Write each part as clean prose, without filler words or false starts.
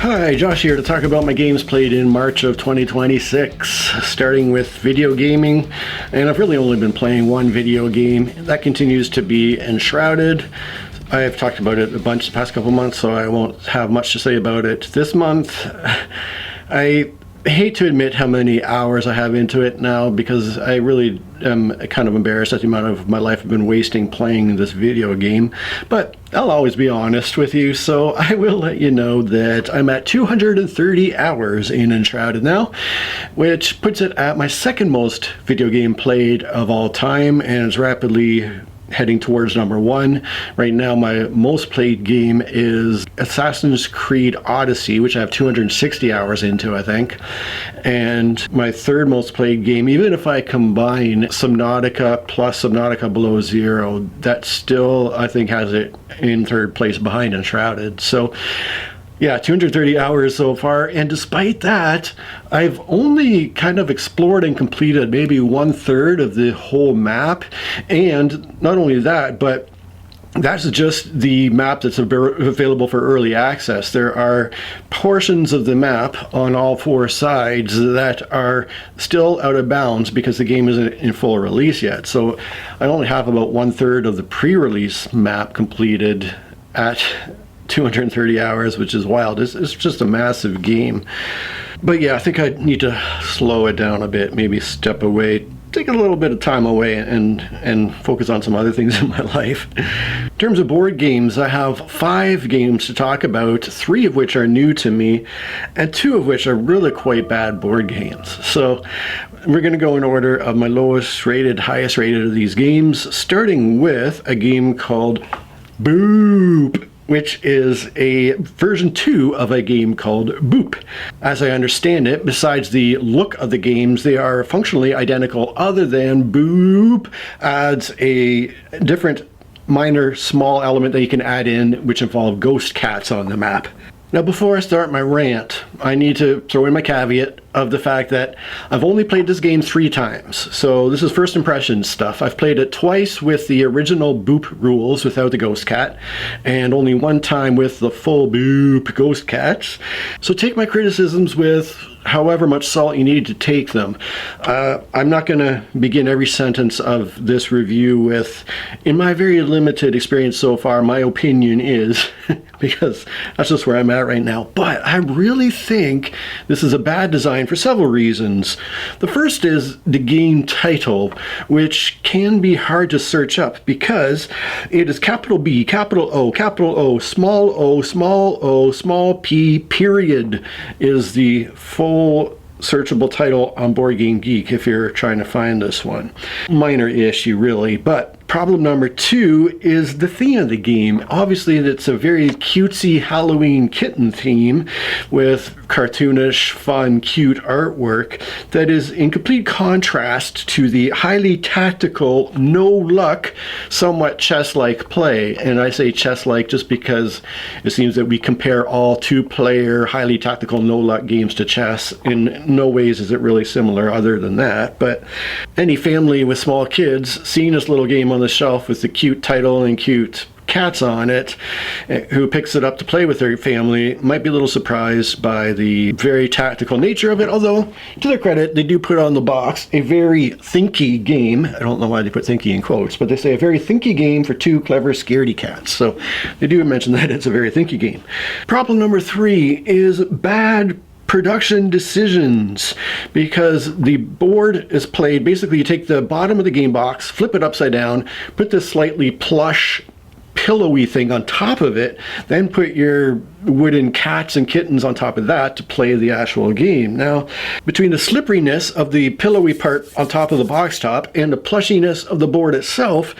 Hi, Josh here to talk about my games played in March of 2026, starting with video gaming. And I've really only been playing one video game. That continues to be Enshrouded. I've talked about it a bunch the past couple months, so I won't have much to say about it this month. I hate to admit how many hours I have into it now, because I really am kind of embarrassed at the amount of my life I've been wasting playing this video game. But I'll always be honest with you, so I will let you know that I'm at 230 hours in Enshrouded now, which puts it at my second most video game played of all time, and is rapidly heading towards number one. Right now my most played game is Assassin's Creed Odyssey, which I have 260 hours into, I think. And my third most played game, even if I combine Subnautica plus Subnautica Below Zero, that still I think has it in third place behind Enshrouded. So yeah, 230 hours so far, and despite that, I've only kind of explored and completed maybe 1/3 of the whole map. And not only that, but that's just the map that's available for early access. There are portions of the map on all four sides that are still out of bounds because the game isn't in full release yet. So I only have about 1/3 of the pre-release map completed at 230 hours, which is wild. It's just a massive game. But yeah, I think I need to slow it down a bit, maybe step away, take a little bit of time away and focus on some other things in my life. In terms of board games, I have 5 games to talk about, 3 of which are new to me, and 2 of which are really quite bad board games. So we're going to go in order of my lowest rated, highest rated of these games, starting with a game called BOOoop, which is a version 2 of a game called BOOoop. As I understand it, besides the look of the games, they are functionally identical, other than BOOoop adds a different minor small element that you can add in, which involve ghost cats on the map. Now, before I start my rant, I need to throw in my caveat of the fact that I've only played this game 3 times. So this is first impressions stuff. I've played it twice with the original BOOoop rules without the ghost cat, and only 1 time with the full BOOoop ghost cats. So take my criticisms with however much salt you need to take them. I'm not going to begin every sentence of this review with, in my very limited experience so far, my opinion is, because that's just where I'm at right now. But I really think this is a bad design for several reasons. The first is the game title, which can be hard to search up because it is capital B, capital O, small o, small p, period is the full searchable title on BoardGameGeek if you're trying to find this one. Minor issue really, but problem number 2 is the theme of the game. Obviously it's a very cutesy Halloween kitten theme with cartoonish, fun, cute artwork that is in complete contrast to the highly tactical, no luck, somewhat chess-like play. And I say chess-like just because it seems that we compare all 2-player, highly tactical, no luck games to chess. In no ways is it really similar other than that. But any family with small kids seeing this little game on the shelf with the cute title and cute cats on it, who picks it up to play with their family, might be a little surprised by the very tactical nature of it, although to their credit they do put on the box a very thinky game. I don't know why they put thinky in quotes, but they say a very thinky game for 2 clever scaredy cats, so they do mention that it's a very thinky game. Problem number 3 is bad production decisions, because the board is played, basically you take the bottom of the game box, flip it upside down, put this slightly plush pillowy thing on top of it, then put your wooden cats and kittens on top of that to play the actual game. Now, between the slipperiness of the pillowy part on top of the box top and the plushiness of the board itself,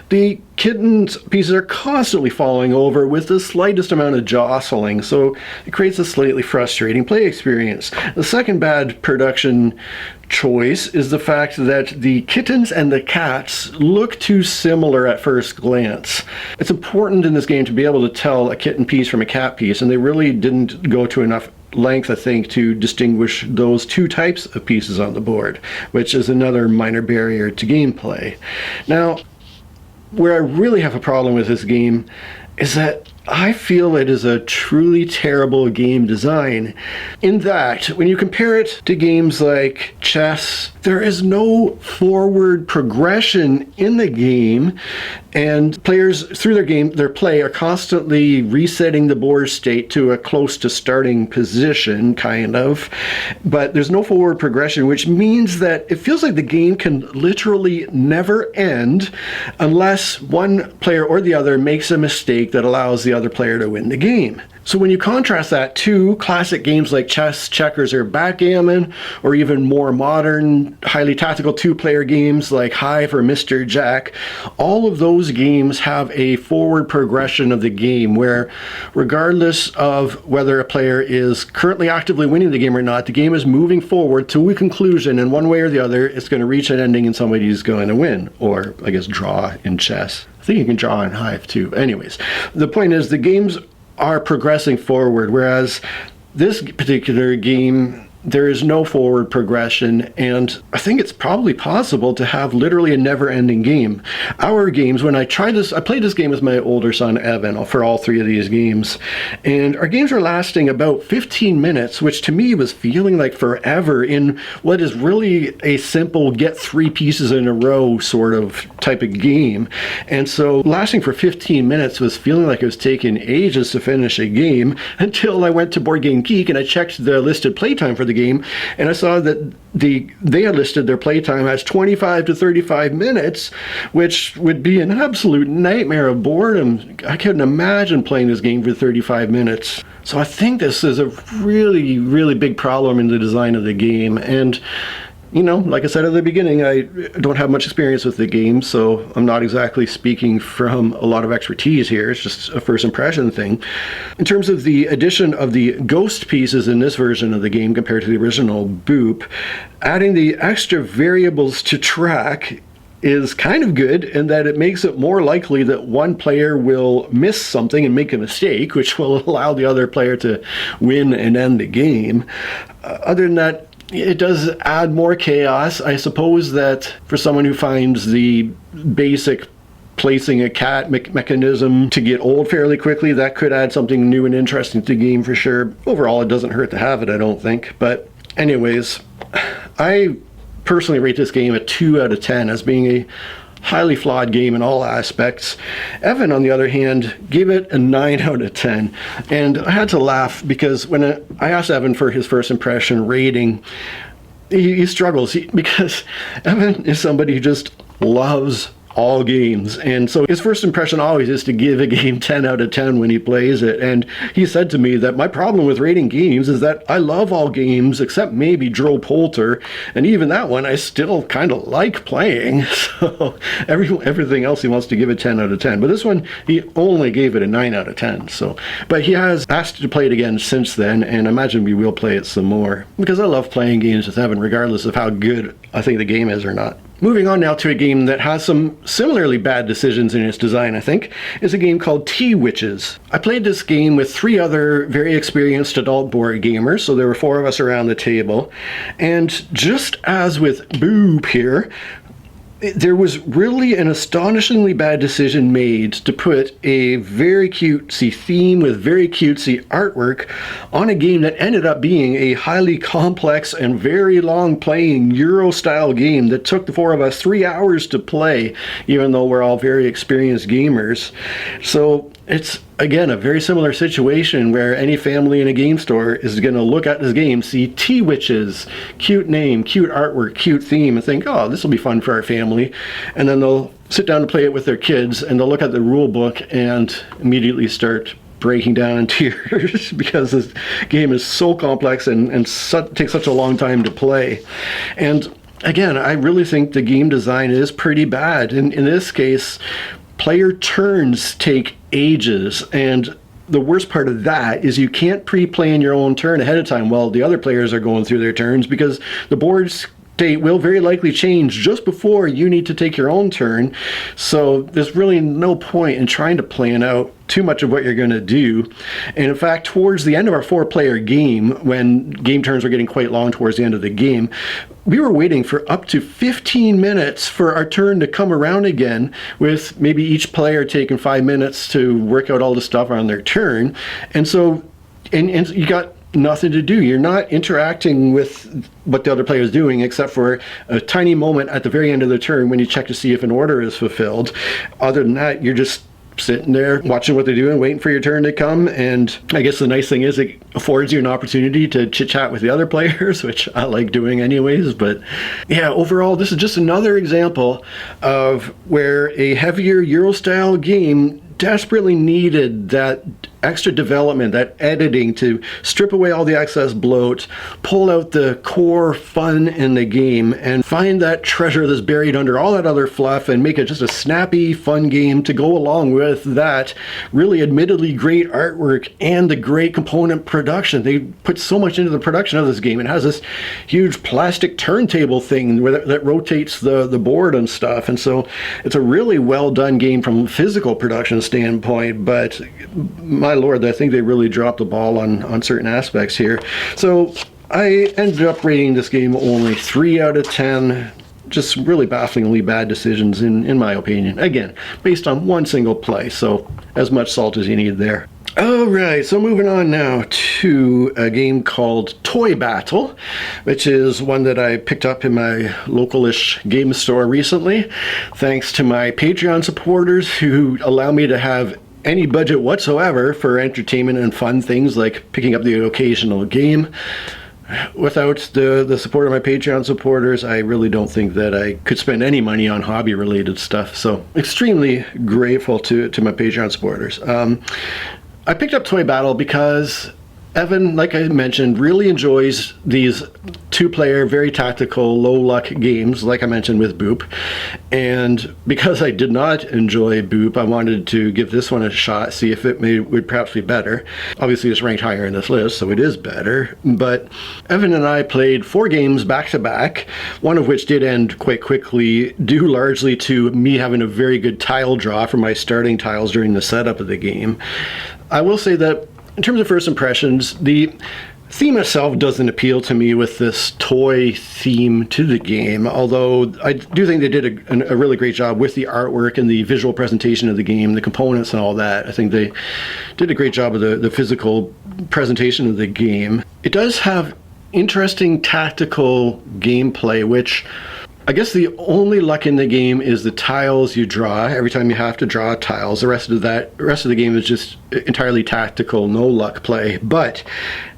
the kittens pieces are constantly falling over with the slightest amount of jostling, so it creates a slightly frustrating play experience. The second bad production choice is the fact that the kittens and the cats look too similar at first glance. It's important in this game to be able to tell a kitten piece from a cat piece, and they really didn't go to enough length, I think, to distinguish those 2 types of pieces on the board, which is another minor barrier to gameplay. Now, where I really have a problem with this game is that I feel it is a truly terrible game design in that when you compare it to games like chess, there is no forward progression in the game, and players through their play are constantly resetting the board state to a close to starting position, kind of, but there's no forward progression, which means that it feels like the game can literally never end unless one player or the other makes a mistake that allows the other player to win the game. So when you contrast that to classic games like chess, checkers, or backgammon, or even more modern, highly tactical two-player games like Hive or Mr. Jack, all of those games have a forward progression of the game where, regardless of whether a player is currently actively winning the game or not, the game is moving forward to a conclusion, and one way or the other, it's going to reach an ending and somebody's going to win, or I guess draw in chess. I think you can draw in Hive too. Anyways, the point is the games are progressing forward, whereas this particular game, there is no forward progression, and I think it's probably possible to have literally a never-ending game. Our games, when I played this game with my older son Evan for all three of these games, and our games were lasting about 15 minutes, which to me was feeling like forever in what is really a simple get three pieces in a row sort of type of game. And so lasting for 15 minutes was feeling like it was taking ages to finish a game until I went to BoardGameGeek and I checked the listed playtime for the game, and I saw that they had listed their playtime as 25 to 35 minutes, which would be an absolute nightmare of boredom. I couldn't imagine playing this game for 35 minutes. So I think this is a really, really big problem in the design of the game. And you know, like I said at the beginning, I don't have much experience with the game, so I'm not exactly speaking from a lot of expertise here. It's just a first impression thing. In terms of the addition of the ghost pieces in this version of the game compared to the original BOOoop, adding the extra variables to track is kind of good in that it makes it more likely that one player will miss something and make a mistake, which will allow the other player to win and end the game. Other than that, it does add more chaos. I suppose that for someone who finds the basic placing a cat mechanism to get old fairly quickly, that could add something new and interesting to the game for sure. Overall, it doesn't hurt to have it, I don't think. But anyways, I personally rate this game a 2 out of 10 as being a highly flawed game in all aspects. Evan, on the other hand, gave it a 9 out of 10. And I had to laugh because when I asked Evan for his first impression rating, he struggles because Evan is somebody who just loves all games, and so his first impression always is to give a game 10 out of 10 when he plays it. And he said to me that my problem with rating games is that I love all games except maybe Dro Polter, and even that one I still kind of like playing. So everything else he wants to give it 10 out of 10, but this one he only gave it a 9 out of 10. So, but he has asked to play it again since then, and I imagine we will play it some more because I love playing games with Evan regardless of how good I think the game is or not. Moving on now to a game that has some similarly bad decisions in its design, I think, is a game called Tea Witches. I played this game with 3 other very experienced adult board gamers, so there were 4 of us around the table, and just as with BOOoop here, there was really an astonishingly bad decision made to put a very cutesy theme with very cutesy artwork on a game that ended up being a highly complex and very long playing Euro-style game that took the 4 of us 3 hours to play, even though we're all very experienced gamers. So it's, again, a very similar situation where any family in a game store is going to look at this game, see Tea Witches, cute name, cute artwork, cute theme, and think, oh, this will be fun for our family. And then they'll sit down and play it with their kids, and they'll look at the rule book and immediately start breaking down in tears because this game is so complex and takes such a long time to play. And again, I really think the game design is pretty bad. In this case, player turns take ages, and the worst part of that is you can't pre-plan your own turn ahead of time while the other players are going through their turns because the boards fate will very likely change just before you need to take your own turn. So there's really no point in trying to plan out too much of what you're going to do. And in fact, towards the end of our 4-player game, when game turns were getting quite long towards the end of the game, we were waiting for up to 15 minutes for our turn to come around again, with maybe each player taking 5 minutes to work out all the stuff on their turn. And so, and you got nothing to do. You're not interacting with what the other player is doing, except for a tiny moment at the very end of the turn when you check to see if an order is fulfilled. Other than that, you're just sitting there watching what they're doing, waiting for your turn to come. And I guess the nice thing is it affords you an opportunity to chit chat with the other players, which I like doing anyways. But yeah, overall, this is just another example of where a heavier Euro style game desperately needed that extra development, that editing, to strip away all the excess bloat, pull out the core fun in the game, and find that treasure that's buried under all that other fluff and make it just a snappy, fun game to go along with that really admittedly great artwork and the great component production. They put so much into the production of this game. It has this huge plastic turntable thing that rotates the board and stuff, and so it's a really well done game from a physical production standpoint. But my lord, I think they really dropped the ball on certain aspects here. So I ended up rating this game only 3 out of 10. Just really bafflingly bad decisions in my opinion. Again, based on one single play, so as much salt as you need there. Alright, so moving on now to a game called Toy Battle, which is one that I picked up in my local-ish game store recently, thanks to my Patreon supporters who allow me to have any budget whatsoever for entertainment and fun things like picking up the occasional game. Without the support of my Patreon supporters, I really don't think that I could spend any money on hobby-related stuff. So extremely grateful to my Patreon supporters. I picked up Toy Battle because Evan, like I mentioned, really enjoys these 2-player, very tactical, low-luck games, like I mentioned with BOOoop. And because I did not enjoy BOOoop, I wanted to give this one a shot, see if it would perhaps be better. Obviously, it's ranked higher in this list, so it is better. But Evan and I played 4 games back-to-back, one of which did end quite quickly, due largely to me having a very good tile draw for my starting tiles during the setup of the game. I will say that in terms of first impressions, the theme itself doesn't appeal to me with this toy theme to the game, although I do think they did a really great job with the artwork and the visual presentation of the game, the components and all that. I think they did a great job of the physical presentation of the game. It does have interesting tactical gameplay, which I guess the only luck in the game is the tiles you draw. Every time you have to draw tiles, the rest of the game is just entirely tactical, no luck play. But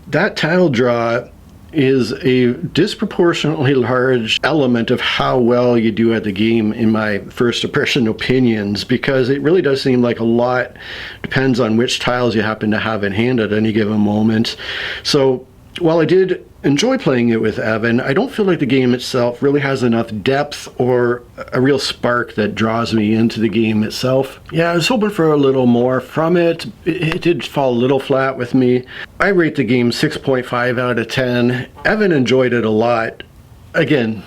that tile draw is a disproportionately large element of how well you do at the game, in my first impression opinions, because it really does seem like a lot depends on which tiles you happen to have in hand at any given moment. So while I did enjoy playing it with Evan, I don't feel like the game itself really has enough depth or a real spark that draws me into the game itself. Yeah, I was hoping for a little more from it. It did fall a little flat with me. I rate the game 6.5 out of 10. Evan enjoyed it a lot. Again,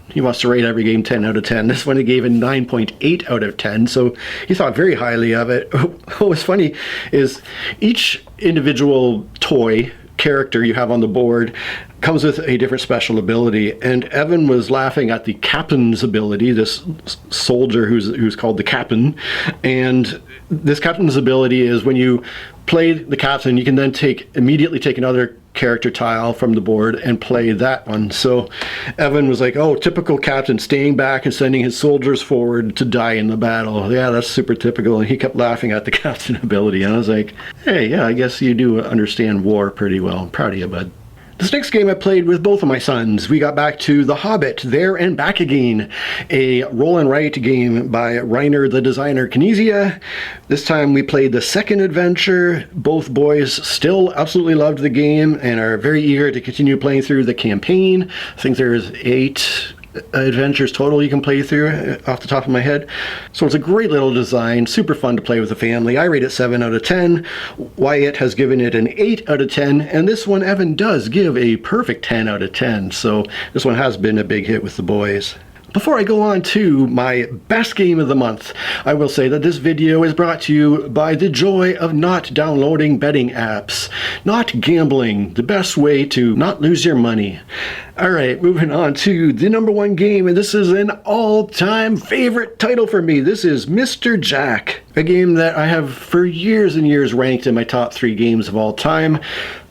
he wants to rate every game 10 out of 10. This one he gave a 9.8 out of 10, so he thought very highly of it. What was funny is each individual toy character you have on the board comes with a different special ability, and Evan was laughing at the captain's ability, this soldier who's called the captain. And this captain's ability is when you play the captain, you can then immediately take another character tile from the board and play that one. So Evan was like, oh, typical captain, staying back and sending his soldiers forward to die in the battle. Yeah, that's super typical. And he kept laughing at the captain ability, and I was like, hey, yeah, I guess you do understand war pretty well. I'm proud of you, bud. This next game I played with both of my sons. We got back to The Hobbit, There and Back Again, a roll and write game by Reiner the Designer Knizia. This time we played the second adventure. Both boys still absolutely loved the game and are very eager to continue playing through the campaign. I think there's 8 adventures total you can play through off the top of my head. So it's a great little design, super fun to play with the family. I rate it 7 out of 10. Wyatt has given it an 8 out of 10, and this one Evan does give a perfect 10 out of 10. So this one has been a big hit with the boys. Before I go on to my best game of the month, I will say that this video is brought to you by the joy of not downloading betting apps. Not gambling, the best way to not lose your money. Alright, moving on to the number one game, and this is an all-time favorite title for me. This is Mr. Jack, a game that I have for years and years ranked in my top 3 games of all time,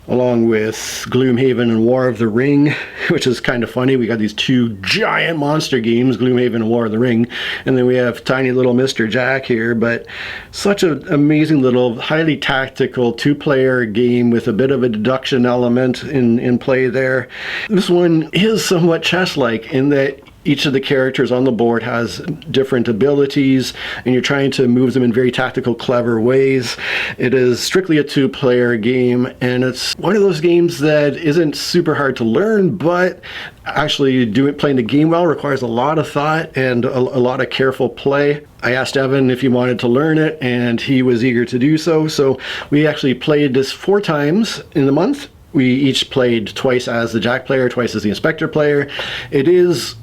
along with Gloomhaven and War of the Ring, which is kind of funny. We got these 2 giant monster games, Gloomhaven and War of the Ring, and then we have tiny little Mr. Jack here, but such an amazing little, highly tactical 2-player game with a bit of a deduction element in play there. This one is somewhat chess-like in that each of the characters on the board has different abilities, and you're trying to move them in very tactical, clever ways. It is strictly a 2-player game, and it's one of those games that isn't super hard to learn, but actually playing the game well requires a lot of thought and a lot of careful play. I asked Evan if he wanted to learn it, and he was eager to do so. So we actually played this 4 times in the month. We each played twice as the Jack player, twice as the Inspector player. It is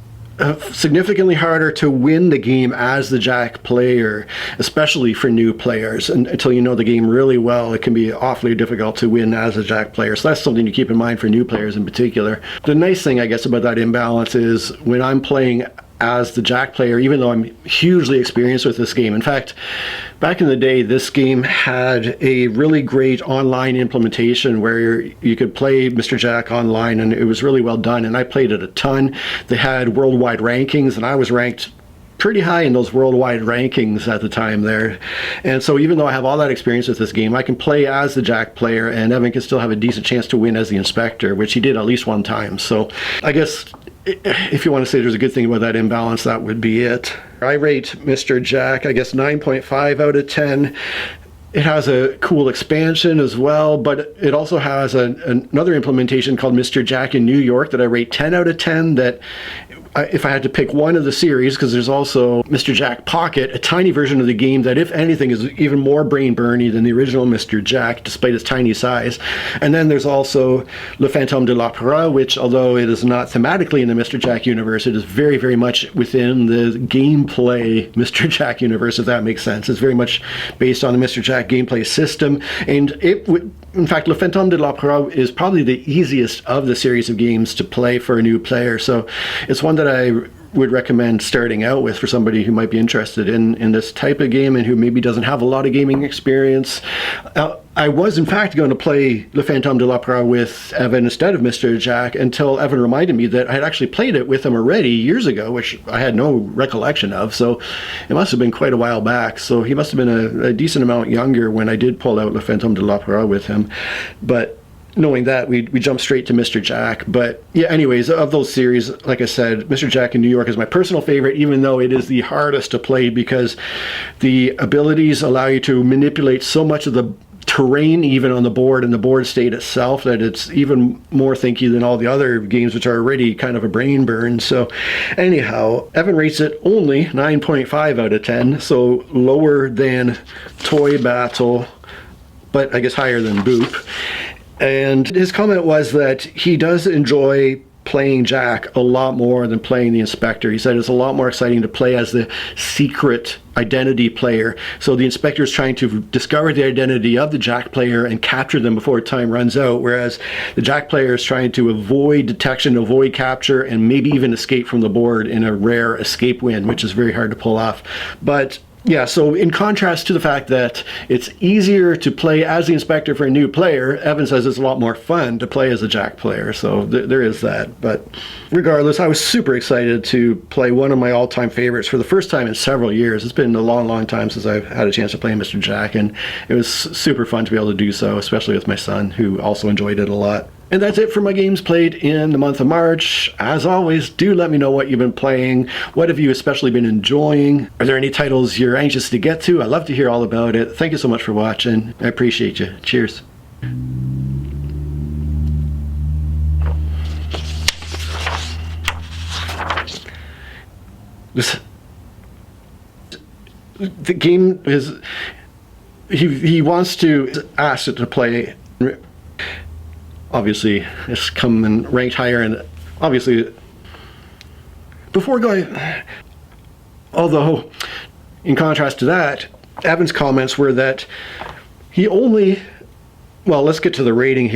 significantly harder to win the game as the Jack player, especially for new players. And until you know the game really well, it can be awfully difficult to win as a Jack player. So that's something to keep in mind for new players in particular. The nice thing, I guess, about that imbalance is when I'm playing as the Jack player, even though I'm hugely experienced with this game. In fact, back in the day, this game had a really great online implementation where you could play Mr. Jack online, and it was really well done, and I played it a ton. They had worldwide rankings, and I was ranked pretty high in those worldwide rankings at the time there. And so even though I have all that experience with this game, I can play as the Jack player, and Evan can still have a decent chance to win as the Inspector, which he did at least one time. So I guess if you want to say there's a good thing about that imbalance, that would be it. I rate Mr. Jack, I guess, 9.5 out of 10. It has a cool expansion as well, but it also has another implementation called Mr. Jack in New York that I rate 10 out of 10, that if I had to pick one of the series, because there's also Mr. Jack Pocket, a tiny version of the game that, if anything, is even more brain-burny than the original Mr. Jack, despite its tiny size. And then there's also Le Fantôme de l'Opéra, which, although it is not thematically in the Mr. Jack universe, it is very, very much within the gameplay Mr. Jack universe, if that makes sense. It's very much based on the Mr. Jack gameplay system, and in fact, Le Fantôme de l'Opéra is probably the easiest of the series of games to play for a new player, so it's one that I would recommend starting out with for somebody who might be interested in this type of game and who maybe doesn't have a lot of gaming experience. I was in fact going to play Le Fantôme de l'Opéra with Evan instead of Mr. Jack until Evan reminded me that I had actually played it with him already years ago, which I had no recollection of, so it must have been quite a while back. So he must have been a decent amount younger when I did pull out Le Fantôme de l'Opéra with him. But knowing that, we jumped straight to Mr. Jack. But yeah, anyways, of those series, like I said, Mr. Jack in New York is my personal favorite, even though it is the hardest to play because the abilities allow you to manipulate so much of the terrain even on the board and the board state itself that it's even more thinky than all the other games, which are already kind of a brain burn. So anyhow, Evan rates it only 9.5 out of 10, so lower than Toy Battle, but I guess higher than BOOoop. And his comment was that he does enjoy playing Jack a lot more than playing the Inspector. He said it's a lot more exciting to play as the secret identity player. So the Inspector is trying to discover the identity of the Jack player and capture them before time runs out, whereas the Jack player is trying to avoid detection, avoid capture, and maybe even escape from the board in a rare escape win, which is very hard to pull off. But yeah, so in contrast to the fact that it's easier to play as the Inspector for a new player, Evan says it's a lot more fun to play as a Jack player, so there is that. But regardless, I was super excited to play one of my all-time favorites for the first time in several years. It's been a long, long time since I've had a chance to play Mr. Jack, and it was super fun to be able to do so, especially with my son, who also enjoyed it a lot. And that's it for my games played in the month of March. As always, do let me know what you've been playing. What have you especially been enjoying? Are there any titles you're anxious to get to? I'd love to hear all about it. Thank you so much for watching. I appreciate you. Cheers. the game is, he wants to ask it to play. Obviously, it's come and ranked higher, and obviously, before going, although in contrast to that, Evan's comments were that he only, well, let's get to the rating here.